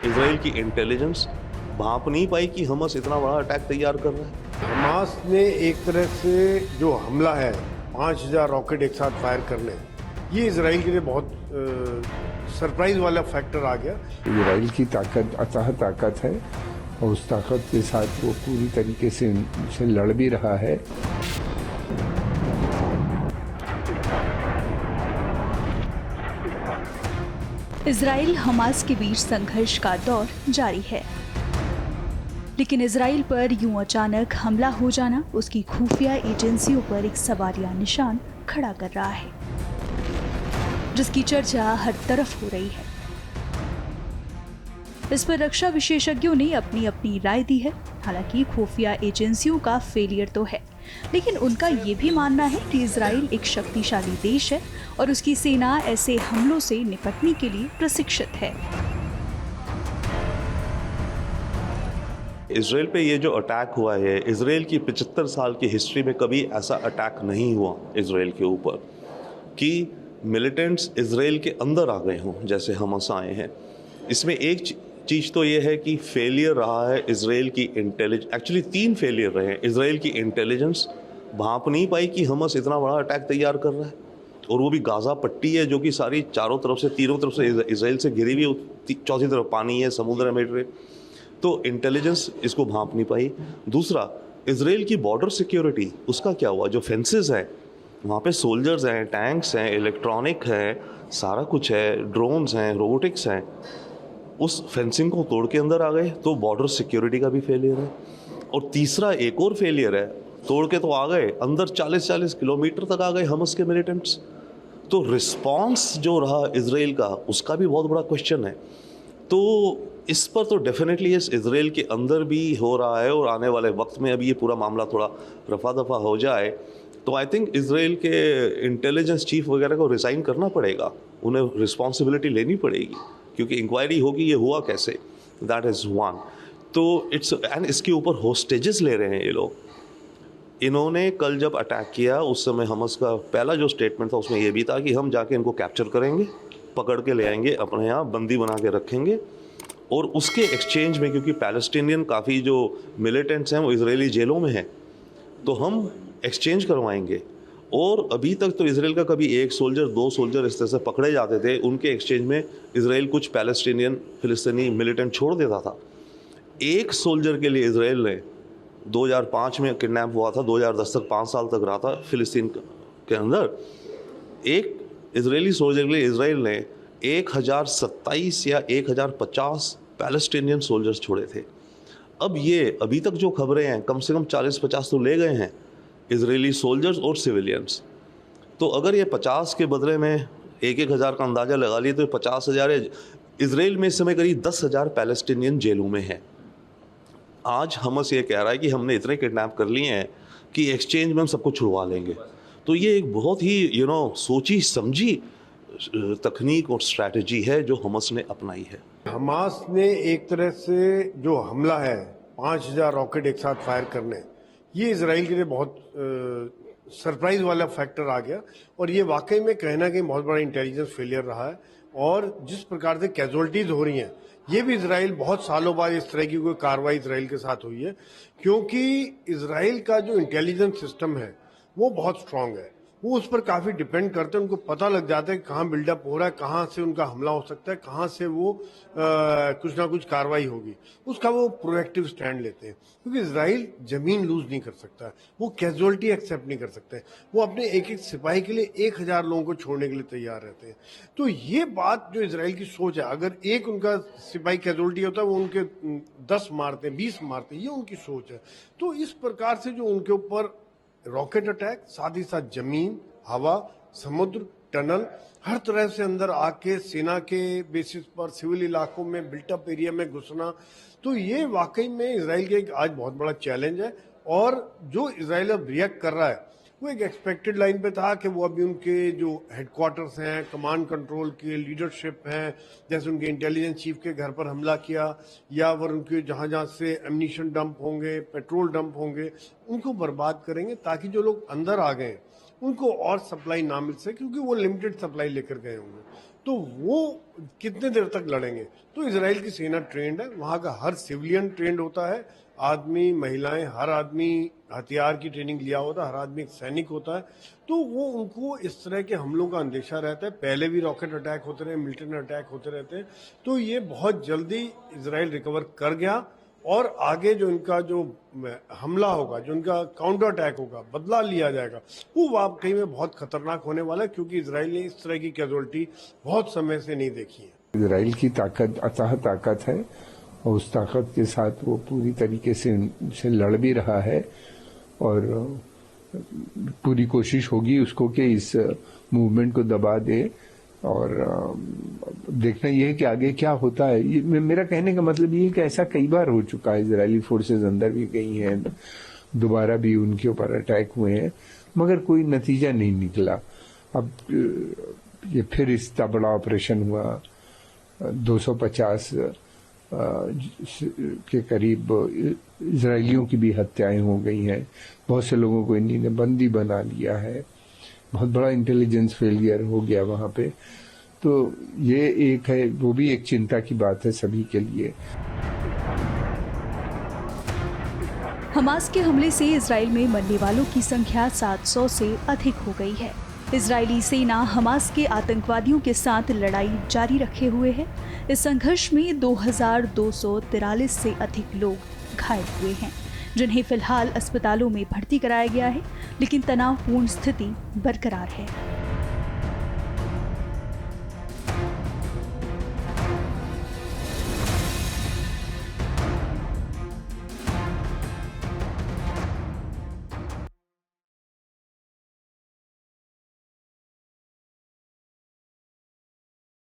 Israel की intelligence भांप नहीं पाई कि हमस इतना बड़ा अटैक तैयार कर रहा है। हमास ने एक तरह से जो हमला है 5,000 रॉकेट एक साथ फायर करने, ये इसराइल के लिए बहुत सरप्राइज वाला फैक्टर आ गया। इसराइल की ताकत अथाह ताकत है और उस ताकत के साथ वो पूरी तरीके से उनसे लड़ भी रहा है। इजराइल हमास के बीच संघर्ष का दौर जारी है, लेकिन इजराइल पर यूं अचानक हमला हो जाना उसकी खुफिया एजेंसियों पर एक सवालिया निशान खड़ा कर रहा है, जिसकी चर्चा हर तरफ हो रही है। इस पर रक्षा विशेषज्ञों ने अपनी अपनी राय दी है। हालांकि खुफिया एजेंसियों का फेलियर तो है, लेकिन उनका ये भी मानना है कि इजराइल एक शक्तिशाली देश है और उसकी सेना ऐसे हमलों से निपटने के लिए प्रशिक्षित है। इसराइल पे ये जो अटैक हुआ है, इसराइल की 75 साल की हिस्ट्री में कभी ऐसा अटैक नहीं हुआ इसराइल के ऊपर कि मिलिटेंट्स इसराइल के अंदर आ गए हों जैसे हमस आए हैं। इसमें एक चीज़ तो ये है कि फेलियर रहा है इसराइल की इंटेलिजेंस। एक्चुअली 3 फेलियर रहे हैं। इसराइल की इंटेलिजेंस भांप नहीं पाई कि हमस इतना बड़ा अटैक तैयार कर रहा है, और वो भी गाज़ा पट्टी है जो कि सारी चारों तरफ से, तीनों तरफ से इसराइल से घिरी हुई, चौथी तरफ पानी है, समुद्र है, मेडिटेरेनियन। तो इंटेलिजेंस इसको भांप नहीं पाई। दूसरा, इसराइल की बॉर्डर सिक्योरिटी, उसका क्या हुआ? जो फेंसेस हैं वहाँ पे सोल्जर्स हैं, टैंक्स हैं, इलेक्ट्रॉनिक है, सारा कुछ है, ड्रोन्स हैं, रोबोटिक्स हैं, उस फेंसिंग को तोड़ के अंदर आ गए, तो बॉर्डर सिक्योरिटी का भी फेलियर है। और तीसरा एक और फेलियर है, तोड़ के तो आ गए, अंदर 40-40 किलोमीटर तक आ गए हमस के मिलिटेंट्स। तो रिस्पॉन्स जो रहा इसराइल का, उसका भी बहुत बड़ा क्वेश्चन है। तो इस पर तो डेफिनेटली इसराइल के अंदर भी हो रहा है, और आने वाले वक्त में अभी ये पूरा मामला थोड़ा रफा दफा हो जाए तो आई थिंक इसराइल के इंटेलिजेंस चीफ वगैरह को रिज़ाइन करना पड़ेगा, उन्हें रिस्पॉन्सिबिलिटी लेनी पड़ेगी, क्योंकि इंक्वायरी होगी ये हुआ कैसे। That is one. तो इट्स एंड इसके ऊपर होस्टेजेस ले रहे हैं ये लोग। इन्होंने कल जब अटैक किया उस समय हमस का पहला जो स्टेटमेंट था उसमें यह भी था कि हम जाके इनको कैप्चर करेंगे, पकड़ के ले आएंगे, अपने यहाँ बंदी बना के रखेंगे, और उसके एक्सचेंज में, क्योंकि पैलेस्टीनियन काफ़ी जो मिलिटेंट्स हैं वो इजरायली जेलों में हैं, तो हम एक्सचेंज करवाएंगे। और अभी तक तो इसराइल का कभी 1 सोल्जर 2 सोल्जर इस तरह से पकड़े जाते थे, उनके एक्सचेंज में इसराइल कुछ पैलेस्टीनियन फिलिस्तीनी मिलिटेंट छोड़ देता था। 1 सोल्जर के लिए इसराइल ने 2005 में किडनैप हुआ था, 2010 तक 5 साल तक रहा था फिलिस्तीन के अंदर। एक इजरायली सोल्जर के लिए इसराइल ने 1027 या 1050 पैलेस्टीनियन सोल्जर्स छोड़े थे। अब ये अभी तक जो खबरें हैं, कम से कम 40-50 तो ले गए हैं इजरायली सोल्जर्स और सिविलियंस। तो अगर ये 50 के बदले में 1-1 हज़ार का अंदाज़ा लगा लिए तो 50,000 है। इसराइल में इस समय करीब 10,000 पैलेस्टीनियन जेलों में हैं। आज हमस ये कह रहा है कि हमने इतने किडनैप कर लिए हैं कि एक्सचेंज में हम सबको छुड़वा लेंगे। तो ये एक बहुत ही सोची समझी तकनीक और स्ट्रैटेजी है जो हमस ने अपनाई है। हमास ने एक तरह से जो हमला है 5,000 रॉकेट एक साथ फायर करने, ये इसराइल के लिए बहुत सरप्राइज वाला फैक्टर आ गया। और ये वाकई में कहीं ना कहीं बहुत बड़ा इंटेलिजेंस फेलियर रहा है। और जिस प्रकार से कैजुअलिटीज हो रही हैं, ये भी इसराइल बहुत सालों बाद इस तरह की कोई कार्रवाई इसराइल के साथ हुई है, क्योंकि इसराइल का जो इंटेलिजेंस सिस्टम है वो बहुत स्ट्रांग है। वो उस पर काफी डिपेंड करते हैं, उनको पता लग जाता है कहाँ बिल्डअप हो रहा है, कहाँ से उनका हमला हो सकता है, कहाँ से वो कुछ ना कुछ कार्रवाई होगी, उसका वो प्रोएक्टिव स्टैंड लेते हैं। क्योंकि इसराइल जमीन लूज नहीं कर सकता, वो कैजुअलिटी एक्सेप्ट नहीं कर सकते, वो अपने एक एक सिपाही के लिए 1,000 लोगों को छोड़ने के लिए तैयार रहते हैं। तो ये बात जो इसराइल की सोच है, अगर एक उनका सिपाही कैजुअलिटी होता है वो उनके 10 मारते हैं, 20 मारते हैं, ये उनकी सोच है। तो इस प्रकार से जो उनके ऊपर रॉकेट अटैक, साथ ही साथ जमीन, हवा, समुद्र, टनल, हर तरह से अंदर आके सेना के बेसिस पर सिविल इलाकों में, बिल्टअप एरिया में घुसना, तो ये वाकई में इसराइल के एक आज बहुत बड़ा चैलेंज है। और जो इसराइल अब रिएक्ट कर रहा है वो एक एक्सपेक्टेड लाइन पे था कि वो अभी उनके जो हेडक्वार्टर्स हैं, कमांड कंट्रोल की लीडरशिप हैं, जैसे उनके इंटेलिजेंस चीफ के घर पर हमला किया, या वो उनके जहां जहां से एम्यूनिशन डंप होंगे, पेट्रोल डंप होंगे, उनको बर्बाद करेंगे, ताकि जो लोग अंदर आ गए उनको और सप्लाई ना मिल सके, क्योंकि वो लिमिटेड सप्लाई लेकर गए होंगे। तो वो कितने देर तक लड़ेंगे? तो इसराइल की सेना ट्रेंड है, वहाँ का हर सिविलियन ट्रेंड होता है, आदमी महिलाएं, हर आदमी हथियार की ट्रेनिंग लिया होता है, हर आदमी एक सैनिक होता है। तो वो उनको इस तरह के हमलों का अंदेशा रहता है। पहले भी रॉकेट अटैक होते रहे, मिलिटेंट अटैक होते रहते हैं। तो ये बहुत जल्दी इसराइल रिकवर कर गया और आगे जो इनका जो हमला होगा, जो इनका काउंटर अटैक होगा, बदला लिया जाएगा, वो वाकई में बहुत खतरनाक होने वाला है, क्योंकि इसराइल ने इस तरह की कैजुअल्टी बहुत समय से नहीं देखी है। इसराइल की ताकत अथाह ताकत है और उस ताकत के साथ वो पूरी तरीके से लड़ भी रहा है और पूरी कोशिश होगी उसको कि इस मूवमेंट को दबा दे। और देखना यह है कि आगे क्या होता है। ये मेरा कहने का मतलब ये है कि ऐसा कई बार हो चुका है, इजरायली फोर्सेस अंदर भी गई हैं, दोबारा भी उनके ऊपर अटैक हुए हैं, मगर कोई नतीजा नहीं निकला। अब ये फिर इतना बड़ा ऑपरेशन हुआ, 250 के करीब इजरायलियों की भी हत्याएं हो गई हैं, बहुत से लोगों को इन्हीं ने बंदी बना लिया है, बहुत बड़ा इंटेलिजेंस फेलियर हो गया वहां पे। तो ये एक है, वो भी एक चिंता की बात है सभी के लिए। हमास के हमले से इजराइल में मरने वालों की संख्या 700 से अधिक हो गई है। इजरायली सेना हमास के आतंकवादियों के साथ लड़ाई जारी रखे हुए है। इस संघर्ष में 2243 से अधिक लोग घायल हुए हैं, जिन्हें फिलहाल अस्पतालों में भर्ती कराया गया है, लेकिन तनावपूर्ण स्थिति बरकरार है।